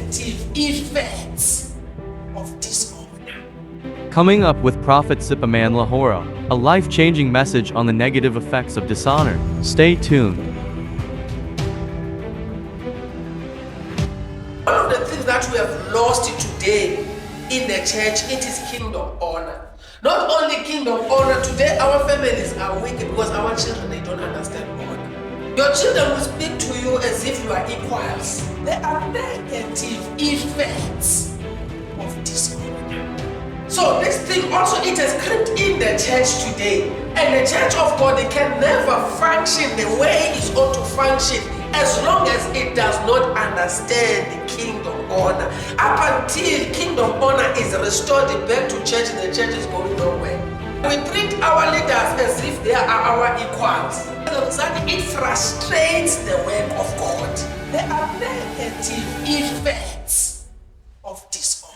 negative effects of dishonor. Coming up with Prophet Siphamandla Horo, a life-changing message on the negative effects of dishonor. Stay tuned. One of the things that we have lost today in the church, it is kingdom honor. Not only kingdom honor, today our families are weak because our children, they don't understand honor. Your children will speak to you as if you are equals. There are negative effects of dishonor. So this thing also, it has crept in the church today. And the church of God, it can never function the way it's ought to function as long as it does not understand the kingdom honor. Up until kingdom honor is restored back to church, the church is going nowhere. We treat our leaders as if they are our equals. It frustrates the work of God. There are negative effects of dishonor.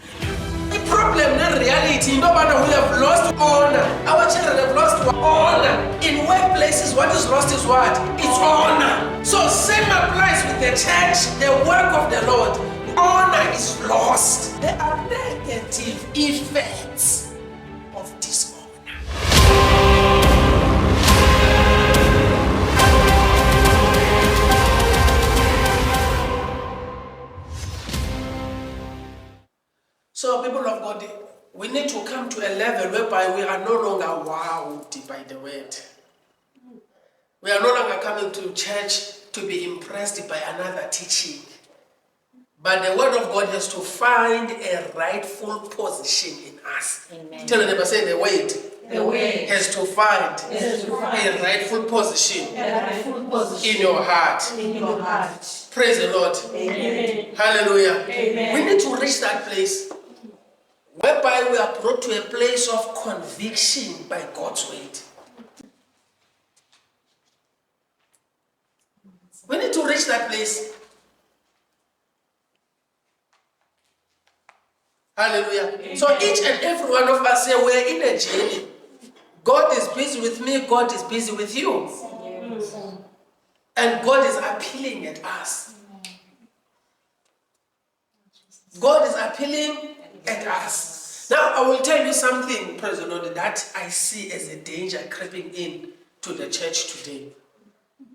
The problem, the reality, nobody will have lost honor. Our children have lost honor. In workplaces, what is lost is what? It's honor. So same applies with the church, the work of the Lord. Honor is lost. There are negative effects of dishonor. So people of God, we need to come to a level whereby we are no longer wowed by the word. We are no longer coming to church to be impressed by another teaching. But the word of God has to find a rightful position in us. Amen. Tell the neighbor, say the word has to find a rightful position, in your heart. Praise the Lord. Amen. Hallelujah. Amen. We need to reach that place whereby we are brought to a place of conviction by God's word. We need to reach that place. Hallelujah. Amen. So each and every one of us here, we're in a journey. God is busy with me, God is busy with you. And God is appealing at us. God is appealing at us. Now, I will tell you something, praise the Lord, that I see as a danger creeping in to the church today. Oh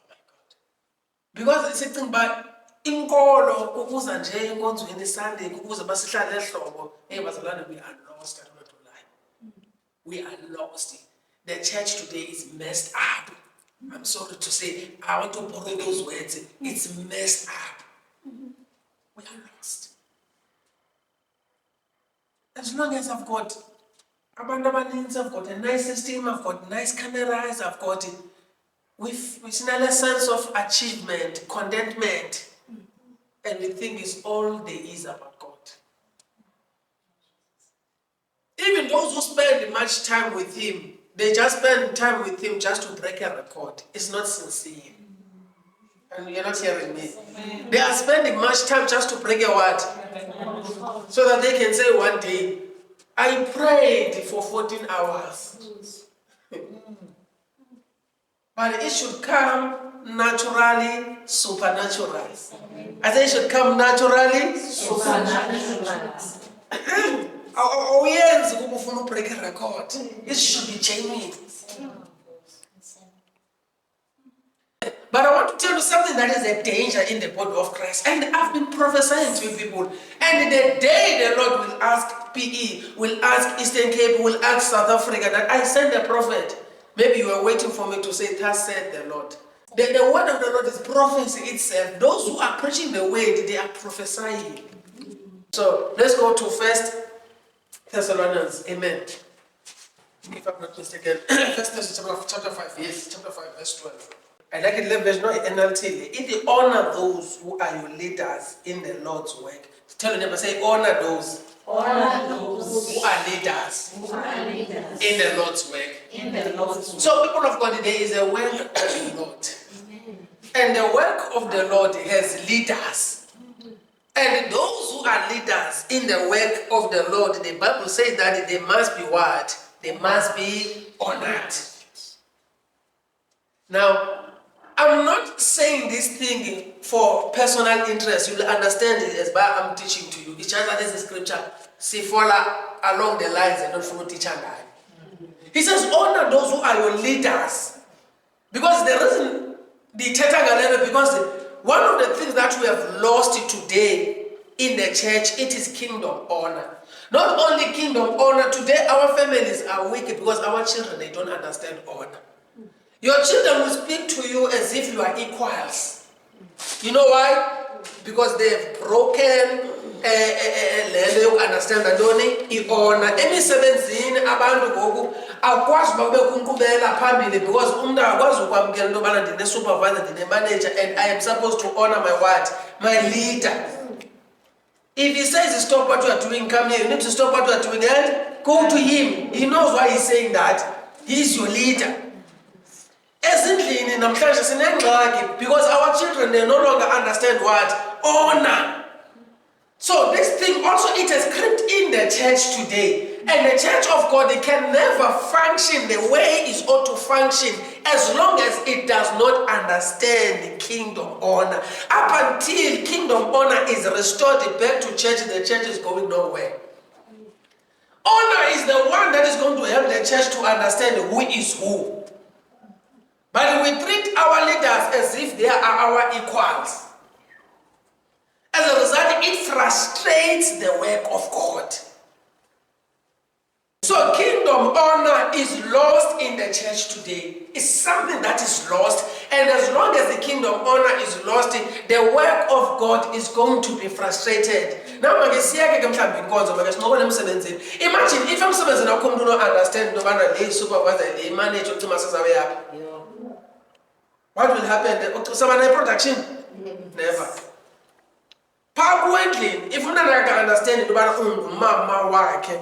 my God. Because it's a thing about inkolo kukuza nje enkonzweni Sunday kukuza basihlale ehlobo bazalwane, we are lost. I don't want to lie. We are lost. The church today is messed up. I'm sorry to say, I want to borrow those words. It's messed up. We are lost. As long as I've got I've got a nice system, I've got nice cameras, I've got it. We've a sense of achievement, contentment, and we think it's all there is about God. Even those who spend much time with Him, they just spend time with Him just to break a record. It's not sincere. And you're not hearing me. They are spending much time just to break a what? So that they can say one day, I prayed for 14 hours. But it should come naturally, supernaturally. I say it should come naturally, supernaturally. Break a record. It should be genuine. But I want to tell you something that is a danger in the body of Christ. And I've been prophesying to people. And the day the Lord will ask PE, will ask Eastern Cape, will ask South Africa that I send a prophet. Maybe you are waiting for me to say, thus said the Lord. The word of the Lord is prophecy itself. Those who are preaching the word, they are prophesying. So let's go to 1 Thessalonians. Amen. If I'm not mistaken, 1 Thessalonians chapter 5, yes, chapter 5, verse 12. I like it, verse no NLT. It honor those who are your leaders in the Lord's work. Tell your neighbor, say, honor those who are leaders in the Lord's work. So, people of God, there is a work of the Lord. And the work of the Lord has leaders. And those who are leaders in the work of the Lord, the Bible says that they must be what? They must be honored. Now, I'm not saying this thing for personal interest. You'll understand it as I'm teaching to you. It's just that there's a scripture. See, follow along the lines and not follow teacher guy. He says, honor those who are your leaders. Because the reason because one of the things that we have lost today in the church, it is kingdom honor. Not only kingdom honor, today our families are wicked because our children, they don't understand honor. Your children will speak to you as if you are equals. You know why? Because they have broken understand that only honor. Emisebenzini abantu ngoku akwazi babe kunkqubela phambili because umuntu akwazi ukwamkela into yobana ndine supervisor, ndine manager, and I am supposed to honor my what? My leader. If he says stop what you are doing, come here, you need to stop what you are doing and go to him. He knows why he's saying that. He is your leader. Ezindlini namhlanje sinengxaki because our children, they no longer understand what? Honor. So this thing also, it has crept in the church today. And the church of God, it can never function the way it ought to function as long as it does not understand kingdom honor. Up until kingdom honor is restored back to church, the church is going nowhere. Honor is the one that is going to help the church to understand who is who. But we treat our leaders as if they are our equals. As a result, it frustrates the work of God. So kingdom honor is lost in the church today. It's something that is lost. And as long as the kingdom honor is lost, the work of God is going to be frustrated. Now, imagine if I'm supposed to understand the supervisor, the manager, what will happen? Production? Never. If you don't understand mama wake,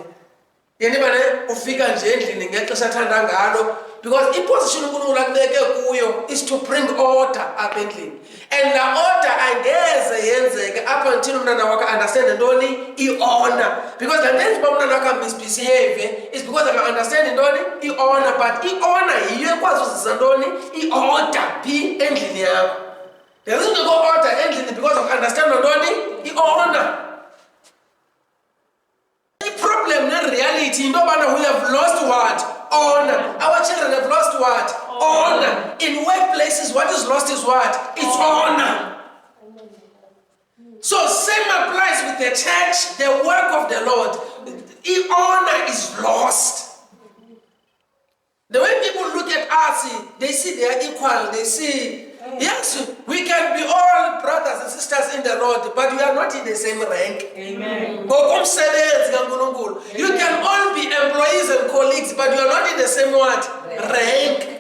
because in position is to bring order up endlini. And the order up until understand only honor. Because the next misbehavior is because I understand only honor, but honor you order be endlini. There isn't a go order endlini because of understand only honor. The problem, not reality. No matter we have lost what? Honor. Our children have lost what? Honor. In workplaces, what is lost is what? It's honor. So same applies with the church, the work of the Lord. Honor is lost. The way people look at us, they see they are equal. They see, yes, we can be all brothers and sisters in the Lord, but we are not in the same rank. Amen. You can all be employees and colleagues, but you are not in the same what? Rank.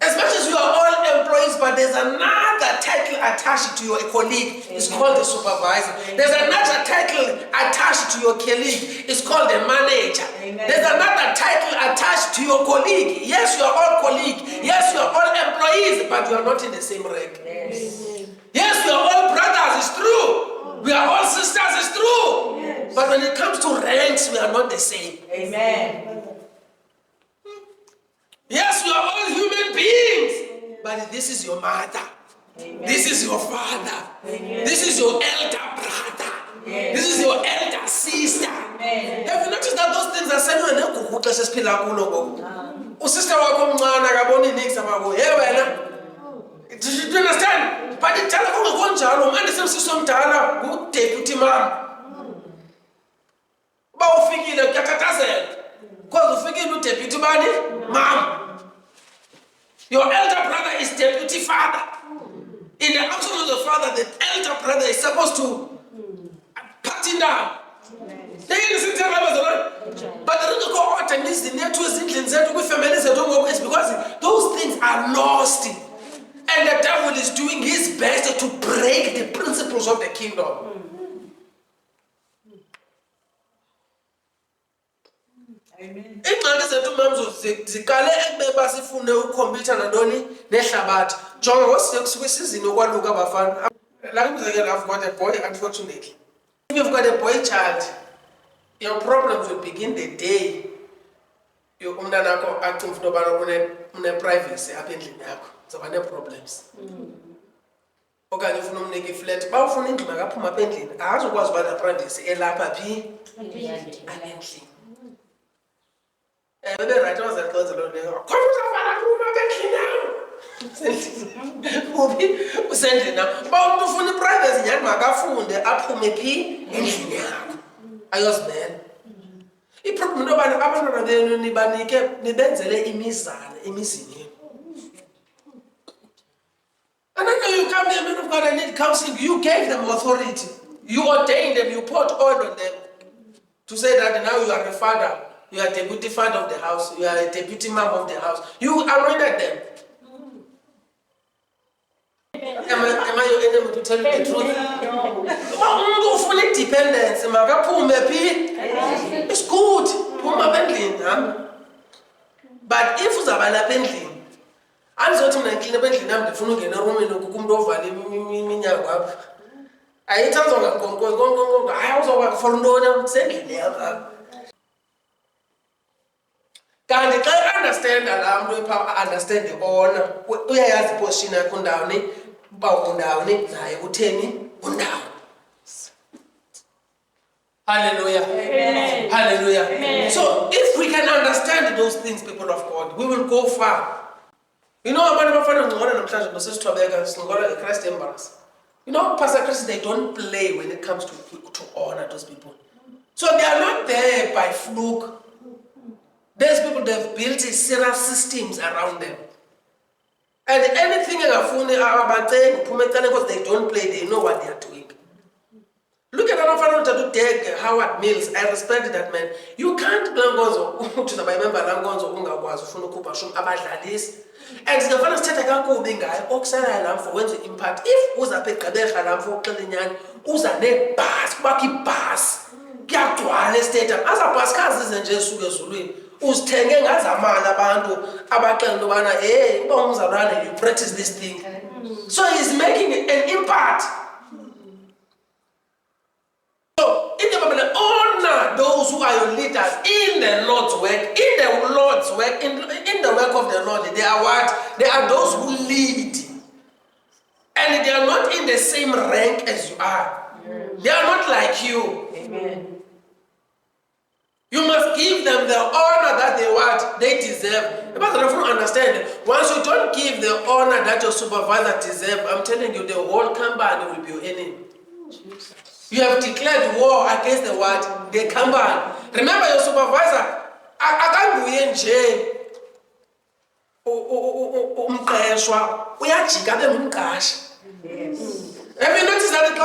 As much as you are all employees, but there's another title attached to your colleague. It's called the supervisor. There's another title attached to your colleague. It's called the manager. Amen. There's another title attached to your colleague. Yes, you are all colleagues. Yes, you are all employees, but you are not in the same rank. Yes, yes, we are all brothers. It's true. We are all sisters. It's true. Yes. But when it comes to ranks, we are not the same. Amen. Yes, you are all human beings, but this is your mother. Amen. This is your father. Amen. This is your elder brother. Amen. This is your elder sister. Amen. Have you noticed that those things are said when you sister do you understand? But the telephone goes and the system good deputy mom. But we think you because we think you deputy mom. Your elder brother is deputy father. In the absence of the father, the elder brother is supposed to pat him down. But the little go out and this the near to families it's because those things are lost. And the devil is doing his best to break the principles of the kingdom. Amen. Ingxaki zethu mamzo zikale ekubeba sifune ukhompyutha nantoni nehlabathi. Jonga ngokusizini okwaluka abafana. I've got a boy, unfortunately. If you've got a boy child, your problems will begin the day umntanakho acimba into yobana une privacy apha endlini yakho. uzawuba nee-problems. Okanye ufuna umnika iflat, uba ufuna indlu makaphuma apha endlini, akazukwazi uba naprivesi elapha phi endlini. Beberayithi abazali xa wenza loo nto leyo, khona uzawuvala kuma apha endlini yam. Uphi? Usendlini nam. Uba umntu ufuna iprivesi nyhani makafunde aphume phi endlini yakho. Ayozimela. Iproblem into yobana abantwana benu nibanike nibenzele imizana emizini yenu. And then you come here, men of God, I need counseling. You gave them authority. You ordained them. You poured oil on them to say that now you are a father. You are deputy father of the house. You are a deputy mom of the house. You anointed them. Am I your enemy to tell you the truth? Dependence. It's good. But if you have a pendling, andizothi mna ndikline apha endlini nam ndifuna ungena erumini kukho umntu ovale iminyango apha. Ayithanzwa ngakonkonkonkonkonko, hayi uzawuba for ntoni sendlini yakho apha. Kanti xa i-understanda laa mntu epha understand i-honor, uyayazi iposition yakho undawoni, uba undawoni naye utheni undawoni. Hallelujah. Amen. Hallelujah. Amen. So if we can understand those things, people of God, we will go far. You know, Pastor Chris, they don't play when it comes to honor those people. So they are not there by fluke. These people, they've built serious systems around them. And anything because they don't play, they know what they are doing. Look at another to Howard Mills. I respect that man. You can't blame to the member and the first state can go being guy, Oxana lamb for when to impact. If was a pekadeh lamb for Kalinian, who's a net pass, Baki pass, get to a state as a Pascas and Jesus Zulu, who's telling as a man about Abakan, eh, bones around you practice this thing. So he's making an impact. So, in the Bible, honor those who are your leaders in the Lord's work, in the Lord's work, in the work of the Lord. They are what? They are those who lead. And they are not in the same rank as you are. They are not like you. Amen. You must give them the honor that they want, they deserve. But if you understand, once you don't give the honor that your supervisor deserves, I'm telling you, the whole company will be your enemy. You have declared war against the what? The company. Remember your supervisor. I can't be in jail. Have you noticed that the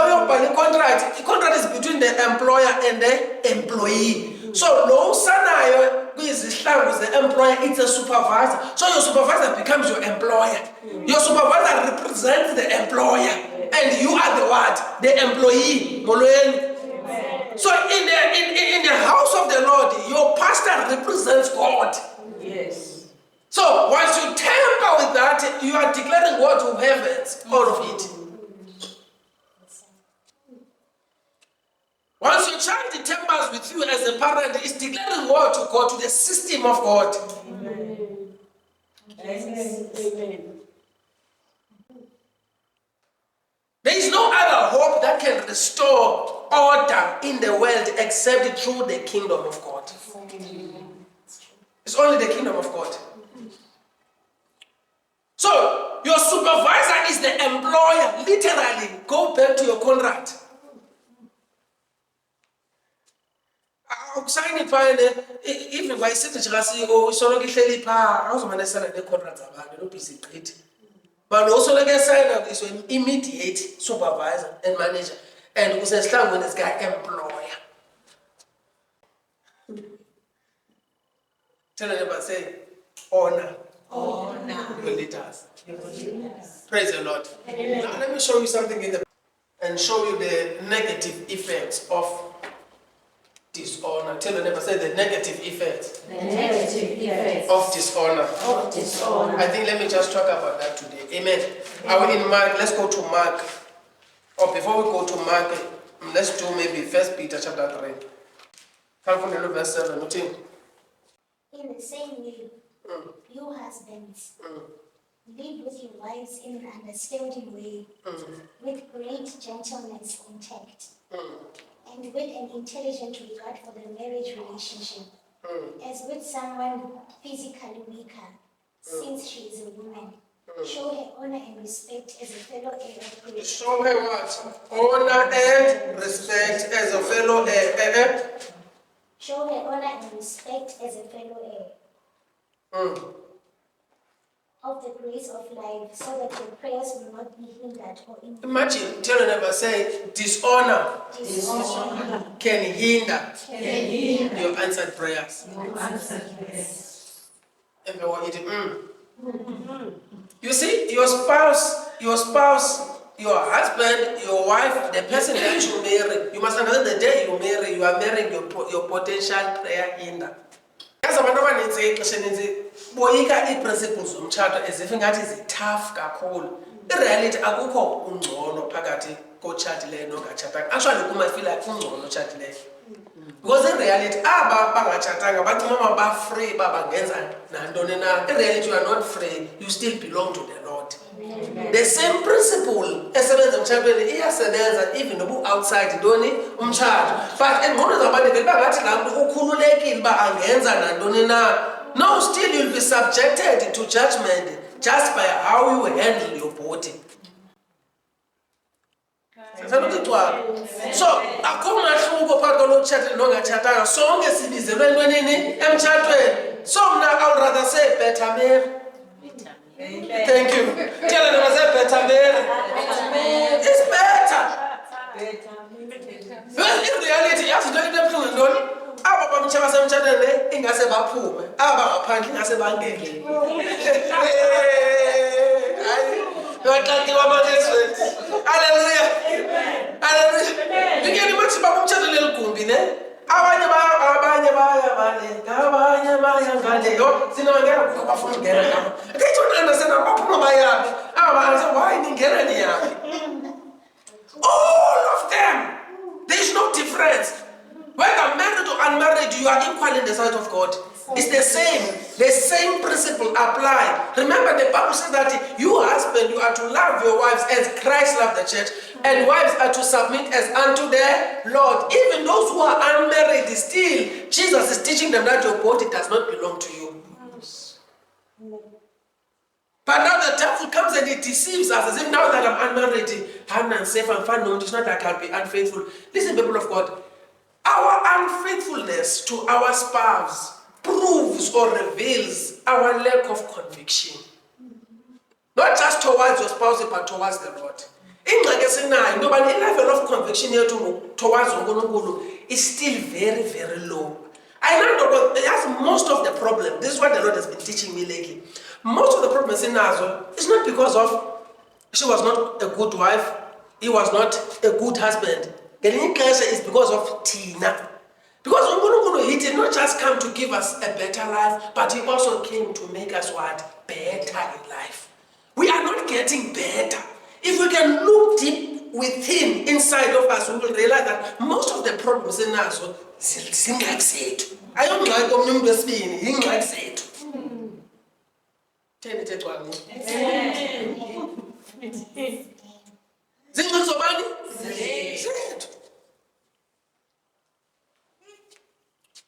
contract is between the employer and the employee? So no sanayo is the employer, it's a supervisor. So your supervisor becomes your employer. Your supervisor represents the employer. And you are the what? The employee. Amen. So in the house of the Lord, your pastor represents God. Yes. So once you tamper with that, you are declaring war to heavens, all of it. Once your child tampers with you as a parent, it's declaring war to God, to the system of God. Amen. Amen. There is no other hope that can restore order in the world except through the kingdom of God. It's only the kingdom of God. So, your supervisor is the employer. Literally, go back to your contract. Sign it fine. Even if I sit in Chirasi, oh, so long you I was going to sell a contract about no busy great. But also, like I said, is an immediate supervisor and manager, and who's a slang when this guy employer. Tell everybody, say, honor. Honor. Your leaders. Praise the Lord. Amen. Now let me show you something in the and show you the negative effects of dishonor. Tell your neighbor, say the negative effects. The negative effects of dishonor. Of dishonor. I think let me just talk about that today. Amen. Are we in Mark? Let's go to Mark. Or before we go to Mark, let's do maybe 1 Peter chapter 3. Come from the verse 7. In the same way, you husbands, Live with your wives in an understanding way, with great gentleness and tact, and with an intelligent regard for the marriage relationship, as with someone physically weaker, since she is a woman. Show her honor and respect as a fellow heir of grace. Show her what? Honor and respect as a fellow heir. Show her honor and respect as a fellow heir of the grace of life, so that your prayers will not be hindered or impeded. Imagine, tell your neighbor, say, dishonor can hinder your answered prayers. Everyone eat it. You see, your spouse, your husband, your wife, the person that you marry, you must understand the day you marry, you are marrying your potential prayer hinder. As abantu abaninzi ixesha elinzi boyika ii-principles zomtshato as if ingathi zi-tough kakhulu. I-reality akukho ungcono phakathi kotshatileyo nongatshatanga. Actually kuma feel like ungcono otshatileyo. Because in reality aba bangatshatanga bacinga uba ba-free uba bangenza nantoni na. In reality you are not free, you still belong to the Lord. The same principle esebenza emtshatweni iyasebenza even nobu outside ntoni umtshato. But engqondo zabantu vele bangathi laa mntu ukhululekile uba angenza nantoni na. No, still you'll be subjected to judgment just by how you handle your body. So akho mahluko phakathi kolotshata nongatshatanga, sonke sibizelwe entwenini emtshatweni. So mna I would rather say better marry. Thank you. Tell them I say better marry. It's better. Well, in reality, you have to do it. Aba bamtsha basemtshatweni ingase baphume, aba ngaphandle ingase bangene. Hallelujah. Hallelujah. You can imagine bamtshatweni leligumbi ne. Abanye baya ngale yo sinongena kubafuna ukungena ngapha. They don't understand abaphuma bayaphi. Aba say why ningena niyaphi? All of them. There is no difference. Whether married or unmarried, you are equal in the sight of God. It's the same principle apply. Remember the Bible says that you husband, you are to love your wives as Christ loved the church, and wives are to submit as unto the Lord. Even those who are unmarried, still, Jesus is teaching them that your body does not belong to you. But now the devil comes and he deceives us as if now that I'm unmarried, I'm unsafe, I'm fine, no, it's not that I can be unfaithful. Listen, people of God. Our unfaithfulness to our spouse proves or reveals our lack of conviction. Not just towards your spouse, but towards the Lord. The level of conviction here towards uNkulunkulu is still very, very low. I know that's most of the problem. This is what the Lord has been teaching me lately. Most of the problems in Nazareth is not because of she was not a good wife, he was not a good husband. Is because of Tina. Because he did not just come to give us a better life, but he also came to make us what? Better in life. We are not getting better. If we can look deep within, inside of us, we will realize that most of the problems in us are like said. I don't like omnum being like said.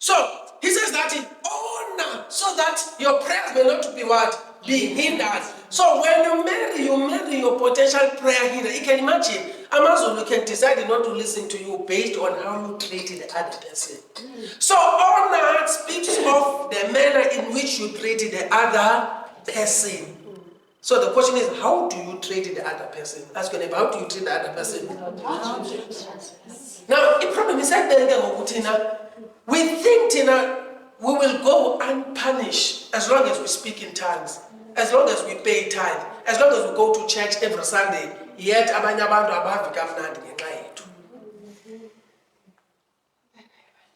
So he says that in honor, so that your prayers may not be what? Be hindered. So when you marry your potential prayer hinder. You can imagine, Amazon, you can decide not to listen to you based on how you treated the other person. So honor speaks of the manner in which you treated the other person. So the question is, how do you treat the other person? Ask your neighbor, how do you treat the other person? Now, the problem is that we think, Tina, we will go unpunished as long as we speak in tongues, as long as we pay tithe, as long as we go to church every Sunday. Yet, abanye abantu abafika mnandi ngenxa yethu.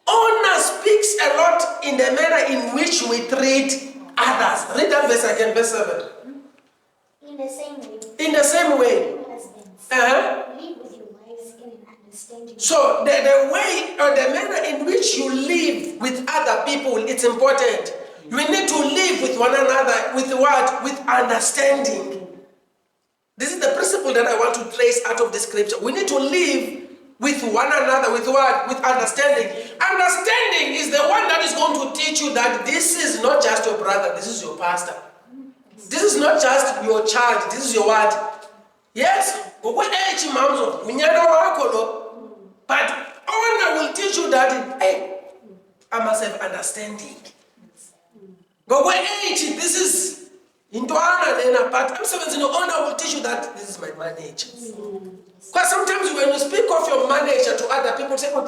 Honor speaks a lot in the manner in which we treat others. Read that verse again, verse 7. In the same way. In the same way. Husbands, live with your wives in an understanding. So the way or the manner in which you live with other people, it's important. We need to live with one another with what? With understanding. This is the principle that I want to trace out of the scripture. We need to live with one another with what? With understanding. Understanding is the one that is going to teach you that this is not just your brother, this is your pastor. This is not just your child, this is your what? Yes, but honor will teach you that, hey, I must have understanding. But this is into honor, but I'm saying honor will teach you that this is my manager. Because sometimes when you speak of your manager to other people, say, oh,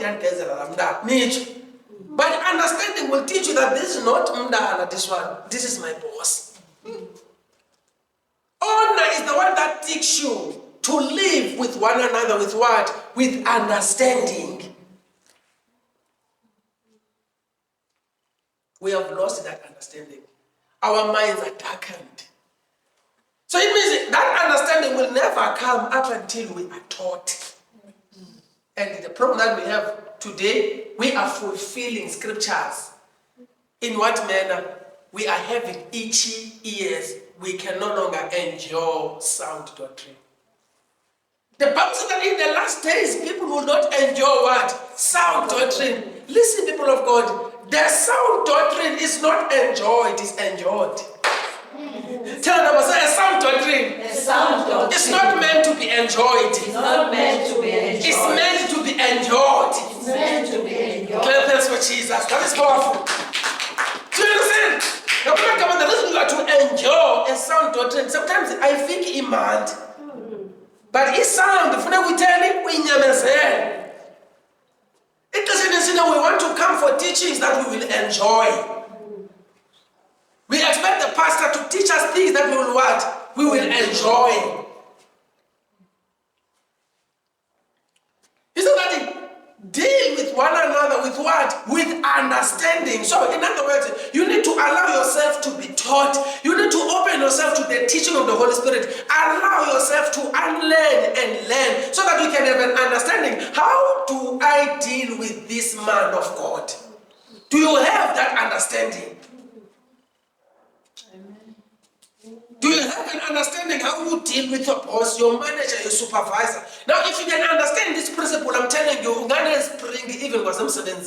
but understanding will teach you that this is not Mdana, this one. This is my boss. Honor is the one that teaches you to live with one another with what? With understanding. We have lost that understanding. Our minds are darkened. So it means that understanding will never come up until we are taught. And the problem that we have today, we are fulfilling scriptures. In what manner? We are having itchy ears. We can no longer endure sound doctrine. The Bible says that in the last days, people will not endure what? Sound doctrine. Listen, people of God, the sound doctrine is not enjoyed, it's enjoyed. Tell them, say, a sound doctrine. A sound doctrine. It's not meant to be enjoyed. It's not meant to be enjoyed. It's meant to be enjoyed. It's meant to be enjoyed. Thanks for Jesus. That is powerful. Do you understand? The reason you are to enjoy a sound doctrine, sometimes I think it might. But it's sound. If we tell it, we never. It doesn't mean that we want to come for teachings that we will enjoy. We expect the pastor to teach us things that we will what? We will enjoy. Isn't that it? Deal with one another with what? With understanding. So in other words, you need to allow yourself to be taught. You need to open yourself to the teaching of the Holy Spirit. Allow yourself to unlearn and learn so that you can have an understanding. How do I deal with this man of God? Do you have that understanding? Do you have an understanding how you deal with your boss, your manager, your supervisor? Now, if you can understand this principle, I'm telling you, Uganda is bringing even was I'm saying. In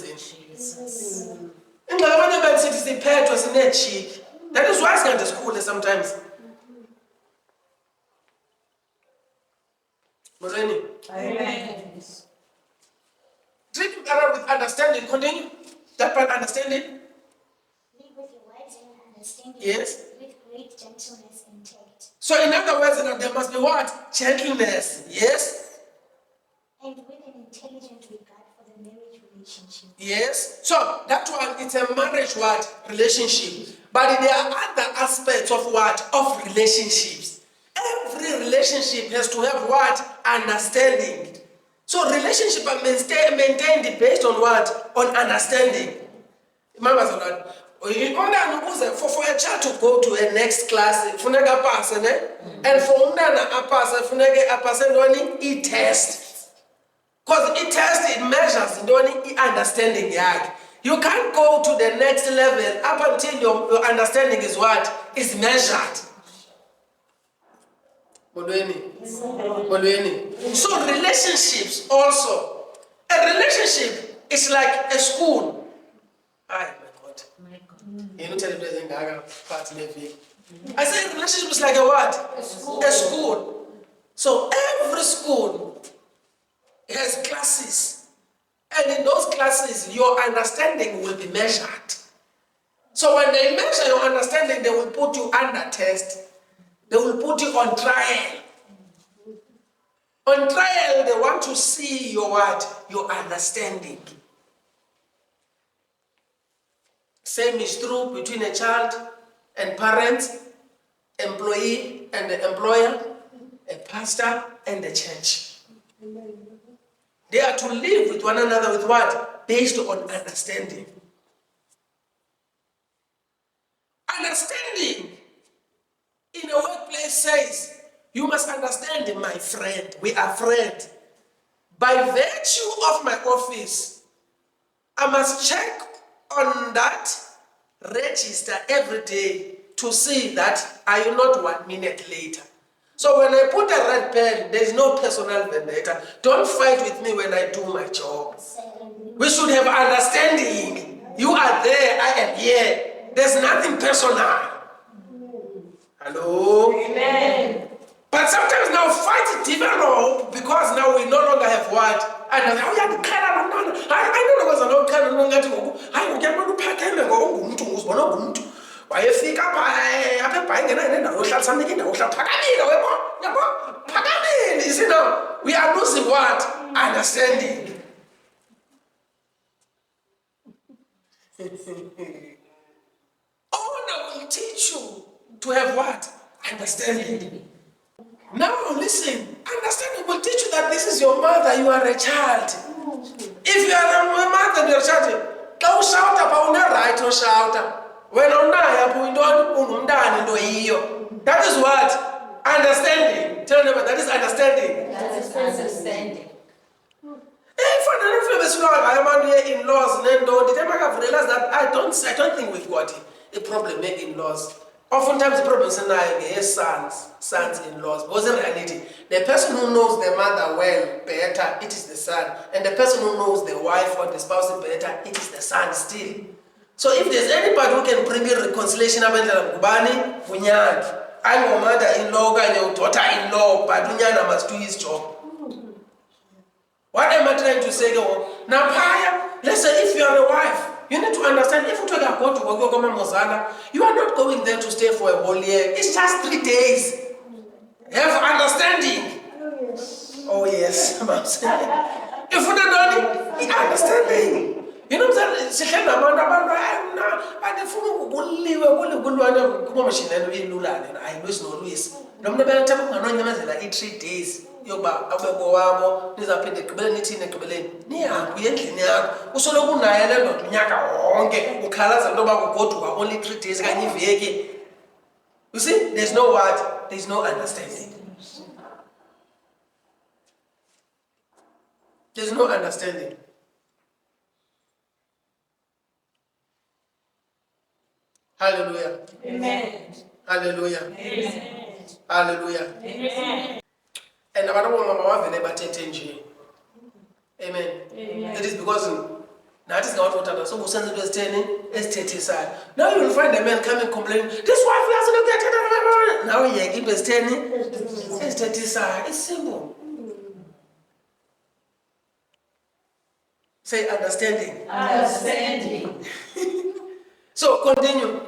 the city, they pay to us in their cheek. That is why it's going to school sometimes. Amen. Treat together with understanding. Continue. That part understanding. Live with your words and understanding. Yes. With great gentleness and tact. So in other words, there must be what? Gentleness. Yes. And with an intelligent regard for the marriage relationship. Yes. So that one, it's a marriage what? Relationship. But there are other aspects of what? Of relationships. Every relationship has to have what? Understanding. So relationship are maintained based on what? On understanding. Remember that? For a child to go to a next class, and for a pass, it tests. Because it tests, it measures, it understanding. You can't go to the next level up until your understanding is what? Is measured. So relationships also. A relationship is like a school. You know, I said relationship is like a what? A school. So every school has classes. And in those classes, your understanding will be measured. So when they measure your understanding, they will put you under test. They will put you on trial. On trial, they want to see your what? Your understanding. Same is true between a child and parents, employee and the employer, a pastor and the church. They are to live with one another with what? Based on understanding. Understanding in a workplace says, you must understand, my friend, we are friends. By virtue of my office, I must check on that register every day to see that are you not 1 minute later. So when I put a red pen, there is no personal vendetta. Don't fight with me when I do my job. We should have understanding. You are there, I am here. There's nothing personal. Hello? Amen. But sometimes now fight develop because now we no longer have what? And I don't know what's an old kind of long I will get one pattern and go was one of them. Why you think up I buying and I shall something in the ocean. Pagamil, you see now, we are losing what? Understanding. Honor will teach you to have what? Understanding. Now listen, understanding will teach you that this is your mother, you are a child. If you are a mother and you're a child, don't shout about the right to shout. When that is what? Understanding. Tell them that is understanding. That is understanding. In-laws, I've realized that I don't think we've got a problem with in-laws. Oftentimes the problem is sons-in-laws. Because in reality, the person who knows the mother well better, it is the son. And the person who knows the wife or the spouse better, it is the son still. So if there's anybody who can bring a reconciliation, I'm a mother-in-law and your daughter-in-law, but Unyana must do his job. What am I trying to say? Now, let's say if you are a wife, you need to understand if you go to Mozana, you are not going there to stay for a whole year. It's just 3 days. Have understanding. Oh yes, I'm saying. If you don't know, understanding. You know what I'm saying? I lose no Luis. No matter 3 days. Yoba abego wabo nizapinde kubele nithi nekubele nihambe endlini yakho usoloku naye le ndoda unyaka wonke ukhalaza into bakugoduka only 3 days kanye iveki. You see, there's no word, there's no understanding. There's no understanding. Hallelujah. Amen. Hallelujah. Amen. Hallelujah. Amen. And amen. It is because now this is not what so now you will find a man coming complaining, this wife doesn't get it. Now he keeps standing. It's simple. Say understanding. Understanding. So continue.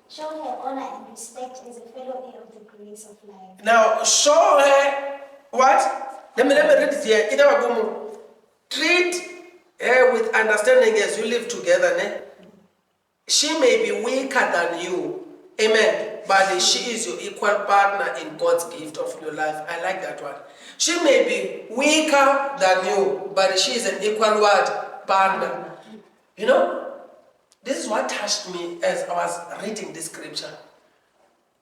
Show her honor and respect as a fellow heir of the grace of life. Now, show her what? Let me read it here. Treat her with understanding as you live together. Ne? She may be weaker than you. Amen. But she is your equal partner in God's gift of your life. I like that one. She may be weaker than you, but she is an equal what? Partner. You know? This is what touched me as I was reading this scripture.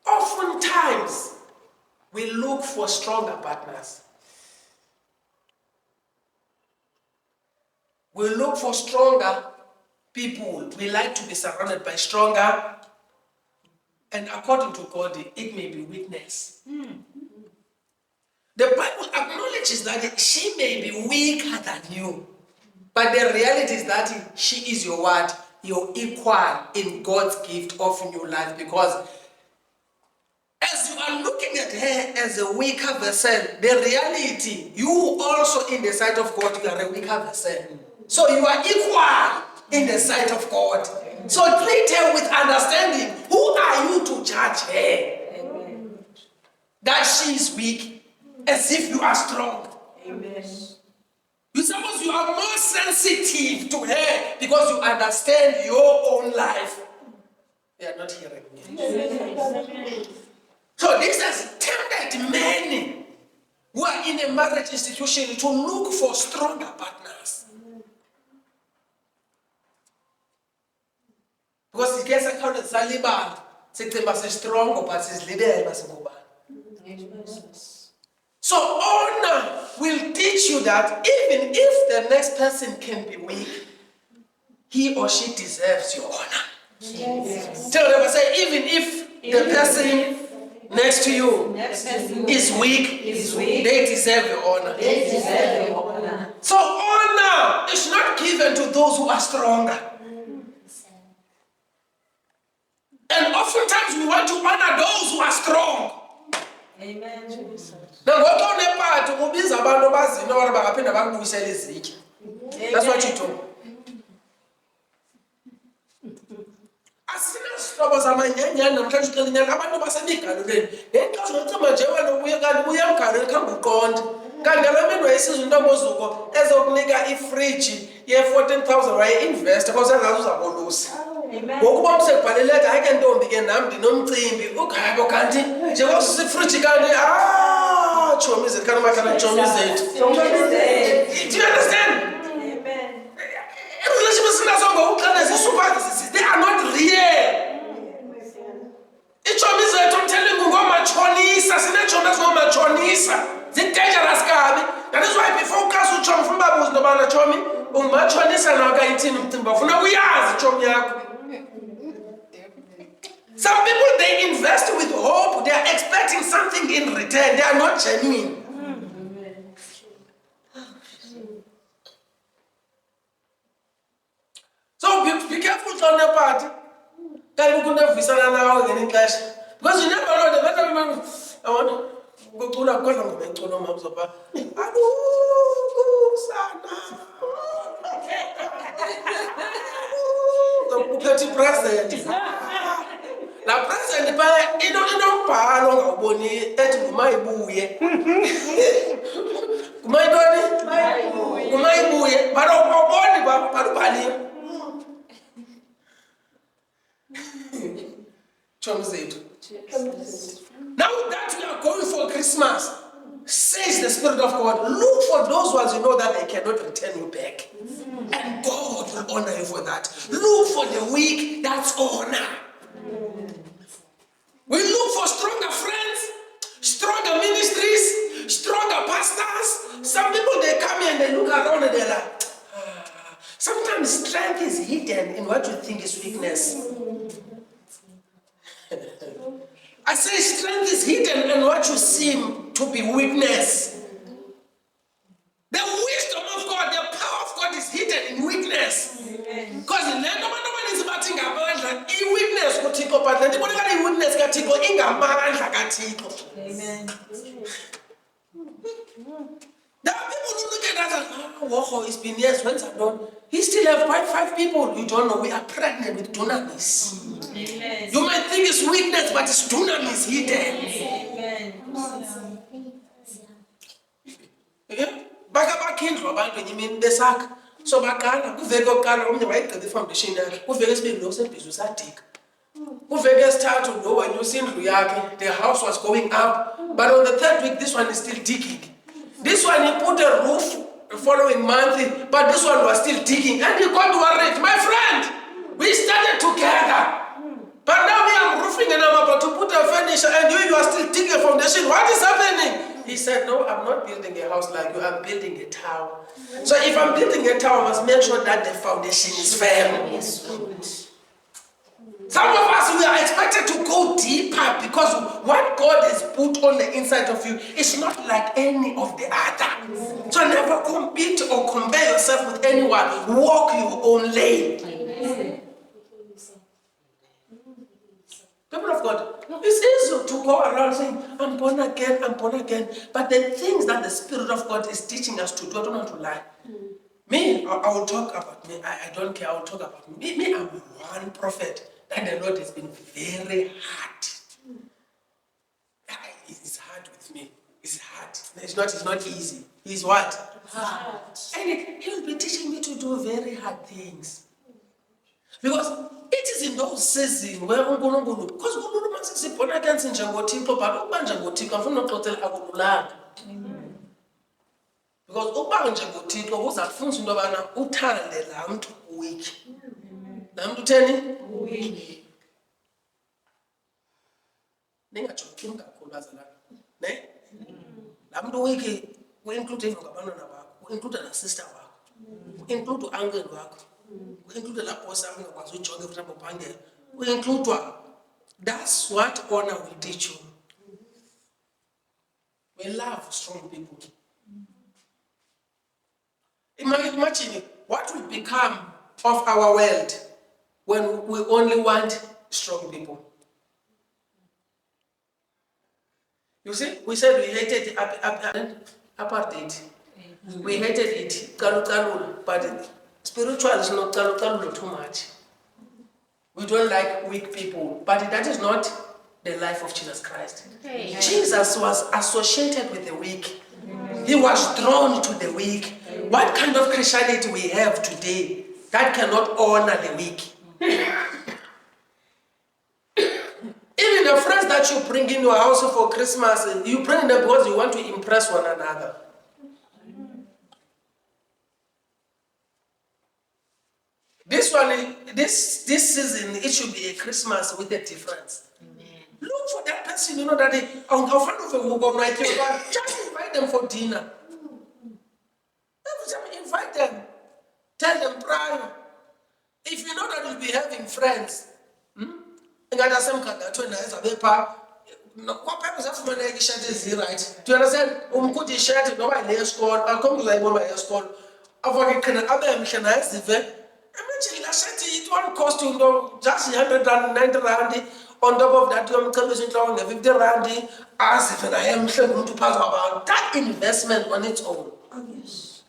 Oftentimes, we look for stronger partners. We look for stronger people. We like to be surrounded by stronger. And according to God, it may be weakness. The Bible acknowledges that she may be weaker than you. But the reality is that she is your what? Your equal in God's gift of new life, because as you are looking at her as a weaker vessel, the reality, you also in the sight of God, you are a weaker vessel. So you are equal in the sight of God. So treat her with understanding. Who are you to judge her? Amen. That she is weak, as if you are strong. Amen. You suppose you are more sensitive to her because you understand your own life. They are not hearing me. So this has tempted many who are in a marriage institution to look for stronger partners. Because it gets accounted as Saliban, it's strong, but it's leader. So honor will teach you that even if the next person can be weak, he or she deserves your honor. Tell them, I say, even if the person next to you is weak, they deserve your honor. So honor is not given to those who are stronger. And oftentimes we want to honor those who are strong. Amen. That's what you do. Asina zamanyanyana namhlanje uxelinyana abantu basemigalo ngenxa zokucima nje wena ubuye kanti uyamgalo ekhamba uqonda kanti ngalamini wayisizwe intomozuko ezokunika ifriji ye-14,000 waye-investa because engazi uzabolusa ngokuba umsekubhaleleka hayi ke ntombi ke nam ndinomcimbi ugabo kanti nje kwasusa ifriji kanti tshomi zethu kanti makhala tshomi zethu. Do you understand? They are not real. Ichomi zethu I'm telling you ngomachonisa sinetshomi ngomachonisa zi-dangerous kabi. That is why before ukazi utshomi ufuna ubabuza nobana tshomi ungumachonisa nawo kayithini umcimbi ufuna uyazi tshomi yakho. Some people, they invest with hope, they are expecting something in return, they are not genuine. So be careful on the party. Because you never know the better man. I want to go to the corner of the moms of the president. The president, you don't palo boni et my buye. My body, my buye, but body, Now that we are going for Christmas, says the Spirit of God, look for those ones you know that they cannot return you back. And God will honor you for that. Look for the weak, that's honor. We look for stronger friends, stronger ministries, stronger pastors. Some people, they come here and they look around and they're like, sometimes strength is hidden in what you think is weakness. I say strength is hidden in what you seem to be weakness. The wisdom of God, the power of God is hidden in weakness. Because in the nobody is batting amandla, weakness kutiko but the weakness katiko ingamandla katiko. Amen. There are people who look at us and Horo, it's been years, when's I done? He still have quite 5 people. You don't know, we are pregnant with dunamis. Amen. You might think it's weakness, but it's dunamis hidden. Amen. Bakabakindwa abantu nyimini besakha. So bakala kuveke okukala omnye wayigqiba ifoundation yakhe. Kuveke sibili lo sebhizi usadika. Kuveke esithathu lo wanyusa indlu yakhe. The house was going up, but on the 3rd week this one is still digging. This one he put a roof the following month, but this one was still digging. And he got worried. My friend, we started together. But now we are roofing and I'm about to put a furniture and you are still digging a foundation. What is happening? He said, no, I'm not building a house like you. I'm building a tower. So if I'm building a tower, I must make sure that the foundation is firm. Yes, good. Some of us, we are expected to go deeper because what God has put on the inside of you is not like any of the other. So never compete or compare yourself with anyone. Walk your own lane. People of God, it's easy to go around saying, I'm born again, I'm born again. But the things that the Spirit of God is teaching us to do, I don't want to lie. Me, I will talk about me. I don't care, I will talk about me. Me, I'm one prophet that the Lord has been very hard. It's hard with me. It's hard. It's not easy. He's what? Hard. And he will be teaching me to do very hard things. Because it is in those seasons where uNkulunkulu, because uNkulunkulu masisibona kanti njengoThixo but ukuba njengoThixo afuna uxoxela akululanga. Because ukuba njengoThixo uzafundisa into yobana uthande laa mntu weak. Laa mntu utheni? Weak. Ningajongi kakhulu bazalwana. Ne? Laa mntu weak u-include even ngabantwana bakho, u-include na sister wakho, u-include uncle wakho. We include the boss, we include one. That's what honor will teach you. We love strong people. Imagine what will become of our world when we only want strong people. You see, we said we hated apartheid. We hated it, but spiritual is not too much. We don't like weak people, but that is not the life of Jesus Christ. Jesus was associated with the weak. He was drawn to the weak. What kind of Christianity we have today that cannot honor the weak? Even the friends that you bring in your house for Christmas, you bring them because you want to impress one another. This season, it should be a Christmas with a difference. Look for that person, you know, that just invite them for dinner. Every time invite them, tell them prior. If you know that you'll be having friends, right? Do you understand? Imagine it won't cost you just 100 rand, 90 rand. On top of that, you're coming to 50 rand. As if I am going to pass about that investment on its own. Yes.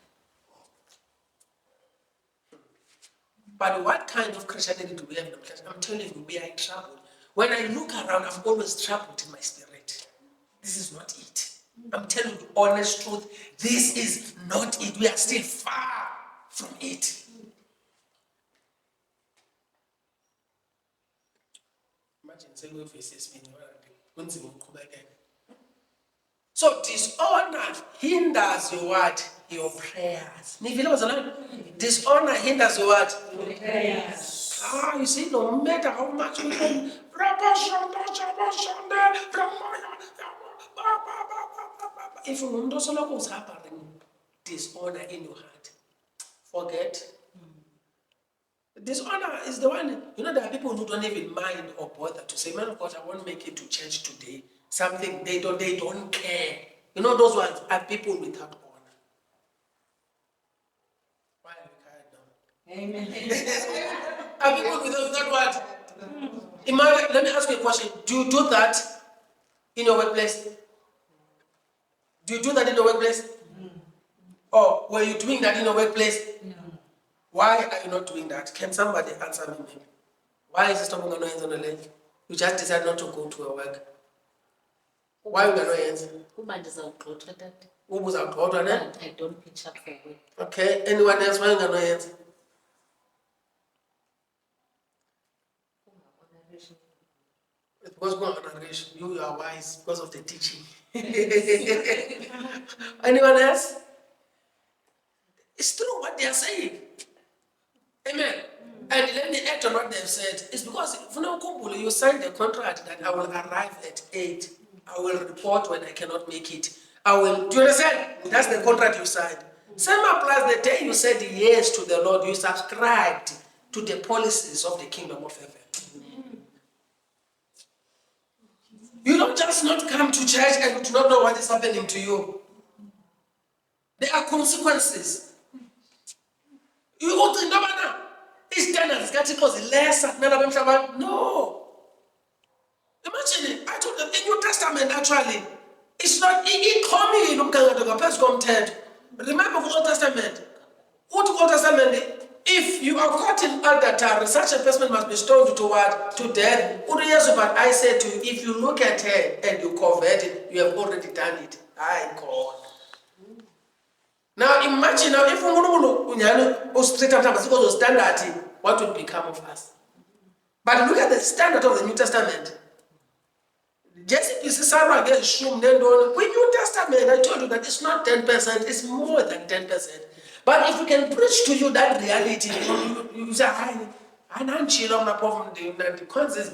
But what kind of Christianity do we have in the place? I'm telling you, we are in trouble. When I look around, I'm always troubled in my spirit. This is not it. I'm telling you, honest truth, this is not it. We are still far from it. So dishonor hinders your what? Your prayers. Dishonor hinders your what? Your prayers. You see, no matter how much we can, if you don't happening, dishonor in your heart, forget. Dishonor is the one, you know, there are people who don't even mind or bother to say, man of God, I won't make it to church today. Something, they don't care. You know, those ones are people without honor. Why are you quiet now? Amen. Are people without what? Let me ask you a question. Do you do that in your workplace? Do you do that in your workplace? Or were you doing that in your workplace? No. Why are you not doing that? Can somebody answer me? Why is it stopping on hands on the leg? You just decide not to go to your work. Why you got no hands? Who was out? I don't pitch up for work. Okay. Anyone else? Why you got no hands? It was going on. You are wise because of the teaching. Anyone else? It's true what they are saying. Amen. And let me add on what they've said. It's because you signed a contract that I will arrive at 8. I will report when I cannot make it. I will. Do you understand? That's the contract you signed. Same applies the day you said yes to the Lord. You subscribed to the policies of the kingdom of heaven. You don't just not come to church and do not know what is happening to you. There are consequences. You ought to know now. It's done as categories less. No. Imagine it. I told them in New Testament actually. It's not remember Old Testament. Old Testament. If you are caught in adultery, such a person must be stoned to what? To death. But I said to you, if you look at her and you convert it, you have already done it. God. Now imagine now if standard, what would become of us? But look at the standard of the New Testament. Jesse Sarah gets shown then with New Testament, I told you that it's not 10%, it's more than 10%. But if we can preach to you that reality, you say, I don't chill on the problem, the consequences.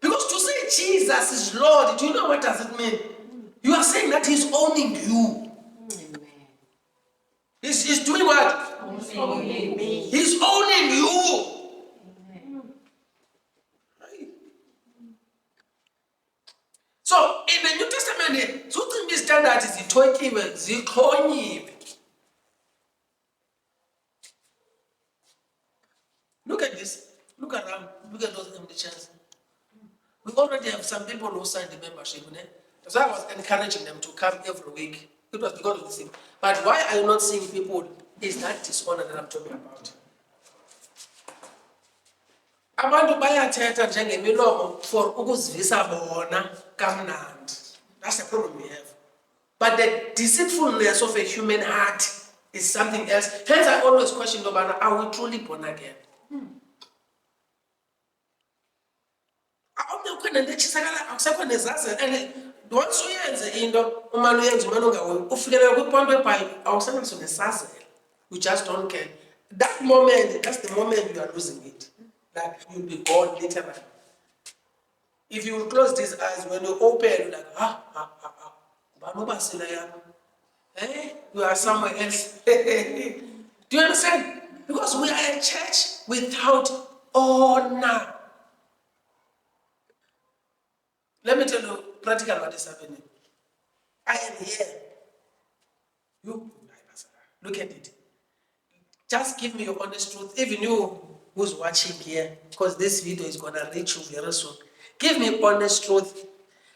Because Jesus is Lord, do you know what does it mean? You are saying that he's owning you. Amen. He's doing what? Owning me. He's owning you. So in the New Testament, something standard is zikhonyiwe. Look at this. Look around. Look at those empty chairs. We already have some people who signed the membership. So I was encouraging them to come every week. It was because of this thing. But why are you not seeing people? Is that dishonor that I'm talking about? Abantu bayathetha njengemilomo for ukuzivisa bona kamnandi. That's the problem we have. But the deceitfulness of a human heart is something else. Hence, I always question, are we truly born again? And once uyenze into umane uyenza umane ungahoyi ufikelela kwipoint whereby awusanaso nesazela. You just don't care. That moment, that's the moment you are losing it. Like you'll be gone literally. If you close these eyes, when you open, you're like, you are somewhere else. Do you understand? Because we are a church without honor. Let me tell you practically what is happening. I am here. You, look at it. Just give me your honest truth. Even you who's watching here, because this video is going to reach you very soon. Give me honest truth.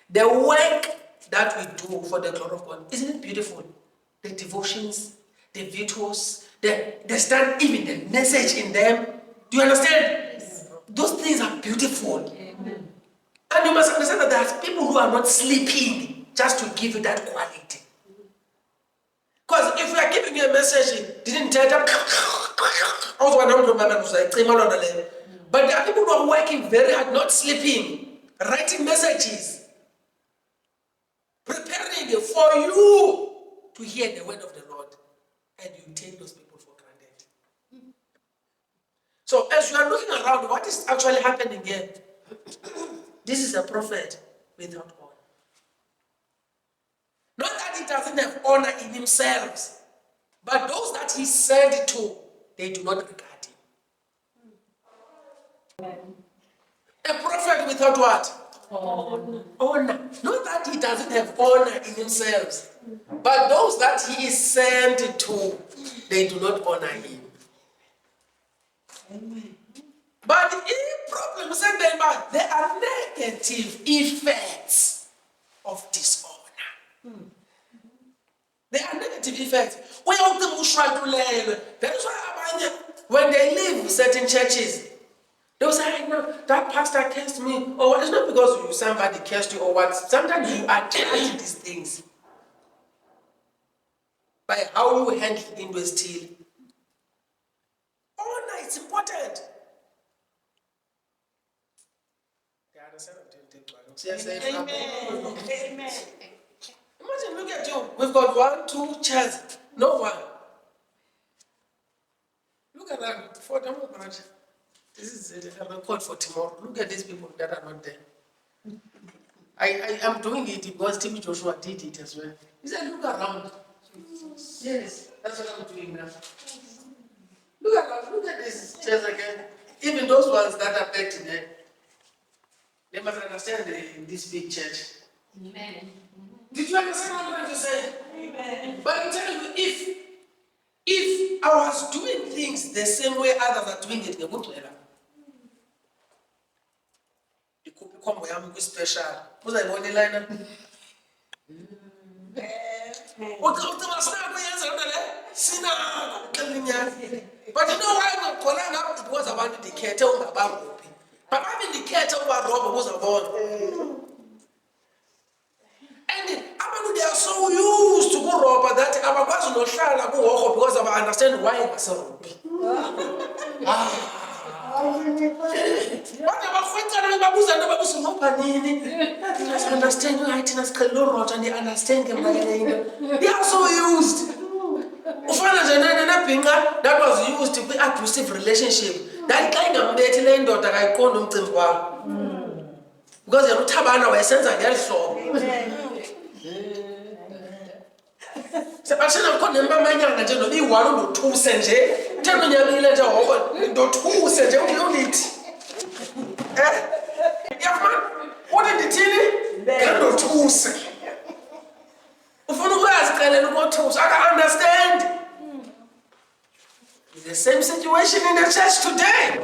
The work that we do for the glory of God, isn't it beautiful? The devotions, the videos, the stand, even the message in them. Do you understand? Yes. Those things are beautiful. Amen. And you must understand that there are people who are not sleeping just to give you that quality. Because if we are giving you a message, didn't tell them, but there are people who are working very hard, not sleeping, writing messages, preparing for you to hear the word of the Lord, and you take those people for granted. So as you are looking around, what is actually happening here? This is a prophet without honor. Not that he doesn't have honor in himself, but those that he sent to, they do not regard him. A prophet without what? Honor. Honor. Not that he doesn't have honor in himself, but those that he is sent to, they do not honor him. Amen. But the problem is that there are negative effects of dishonor. There are negative effects. That is why when they leave certain churches, they will say, no, that pastor cursed me. Or what? It's not because somebody cursed you or what. Sometimes you are trying these things by how you handle into a steal. Honor, it's important. Amen. Amen. Imagine, look at you. We've got 1, 2 chairs. No one. Look at that. For them, this is a report for tomorrow. Look at these people that are not there. I am doing it because Timmy Joshua did it as well. He said, look around. Yes, that's what I'm doing now. Look at these chairs again. Even those ones that are back today. They must understand this big church. Amen. Did you understand what I'm trying to say? Amen. But I'm telling you, if I was doing things the same way others are doing it, they wouldn't let them. You could become special. What's that one liner? But you know why I'm calling up? It was about the kettle about. But I'm in the kettle about Robert was born. And they are so used to go Robert that I'm about to share because I understand why it was so. What about I understand you and they understand them. They are so used. That was used to be an abusive relationship. That kind of dating daughter I call them. Because yena uThabana wayesenza ngeli hlobo. Sebathina khona emamanyana nje noba i-1 ndothuse nje. Uthando nyamile nje hoko ndothuse nje undithi. Yafumana? Uthi ndithini? Kandothuse. Ufuna ukuyazixelela ukothusa. I can understand. It's the same situation in the church today.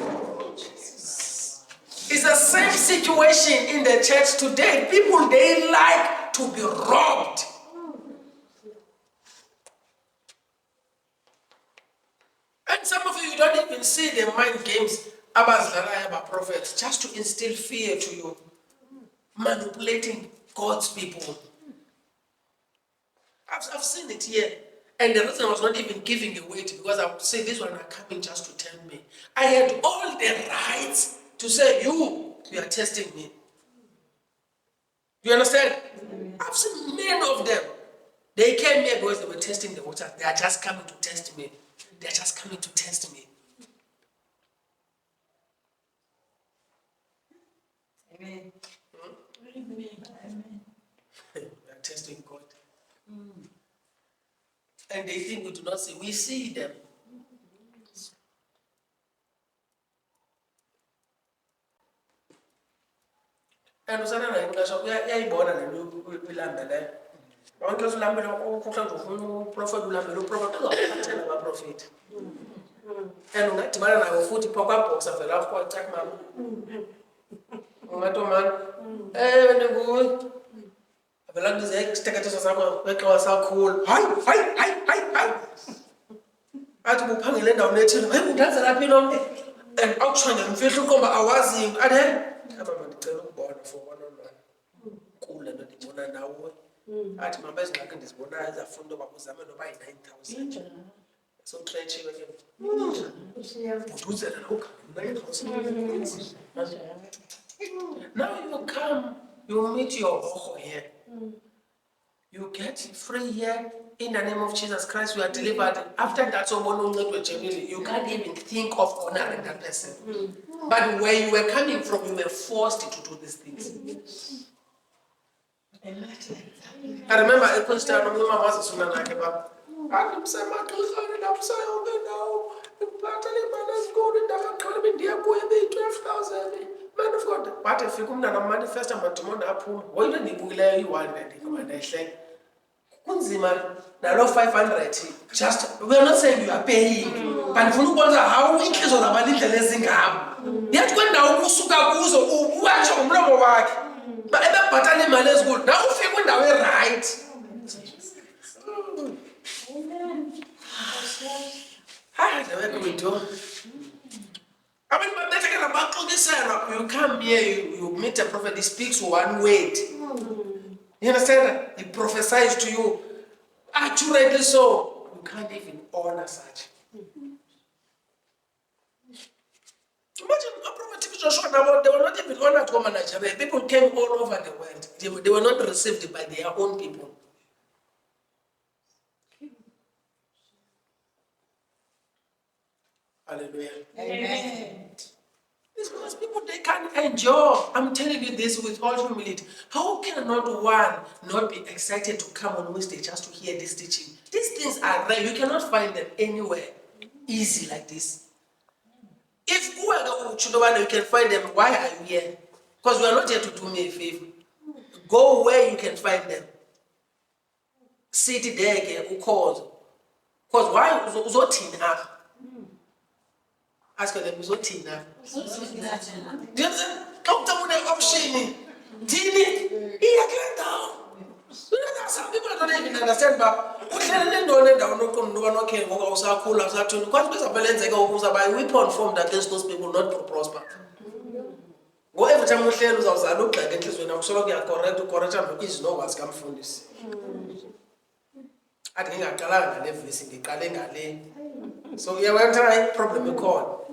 It's the same situation in the church today. People, they like to be robbed. And some of you don't even see the mind games about prophets just to instill fear to you, manipulating God's people. I've seen it here. And the reason I was not even giving away it because I would say this one are coming just to tell me. I had all the rights to say, you are testing me. You understand? I've seen many of them. They came here because they were testing the water. They are just coming to test me. They are just coming to test me. Amen. Amen. They are testing God. And they think we do not see. We see them. And usana na ingasho uyayibona le ulambele. Wonke ulambele ukuhlanje ufuna prophet ulambele prophet uzawuthela aba prophet. And ungadibana nayo futhi phoka box avela kwa check mama. Ungatomana ndikuwe avela ndize isiteketho sakho wexa sakhulu. Hayi. Athi buphangele endaweni ethile. Hayi undanza laphi lo? And awushona ngimfihla uqomba awazi ade. Ababa ndicela ukubona for one-on-one. Kule nto ndibona nawe. Athi mama ezingxaki ndizibonayo ezafuna into yoba uzame noba yi-9,000. So trenchiwe ke. Uduzela lo ukhangela 9,000. Now you come, you meet your Horo here. You get free here in the name of Jesus Christ. You are delivered. After that, you can't even think of honoring that person. But where you were coming from, you were forced to do these things. I remember a question my mom was saying, I'm saying, my children, I'm saying, now, the battle man is going to be 12,000. Man of God, but if you come down and manifest a matumona upon, why don't you believe you want to come and say, Kunzima, now 500. Just, we are not saying you are paying, but if you wonder how we can on a little less income, yet when now Musuka Guzo, watch on Blomo work, but ever battalion man is good. Now, if you went away right. I never going to. I mean, but that's about this. You come here, you meet a prophet, he speaks one word. You understand that? He prophesies to you. Accurately so. You can't even honor such. Imagine a prophet Joshua, they were not even honored to Nigeria. People came all over the world. They were not received by their own people. Hallelujah. Amen. It's because people, they can't endure. I'm telling you this with all humility. How can not one not be excited to come on Wednesday just to hear this teaching? These things are rare. You cannot find them anywhere easy like this. If you can find them, why are you here? Because you are not here to do me a favor. Go where you can find them. Sit there, who calls? Because why uzothina apha? Ask them uzothina. Do you understand? Xa une-option thini iyakule down. Some people don't even understand, but uhlele nendona endaweni oqonda nokhe ngoba usakhula usathuna kwathi bezavele enzeke ukuza by weapon formed against those people not to prosper. Go every time uhlele uzawuzala ugxeke enhlizweni akusoloko uyacorrecta nokwizi nowazi kamfundisi. Athi ngingaqalanga ngale vesi ngiqale ngale. So uyabona problem ikhona.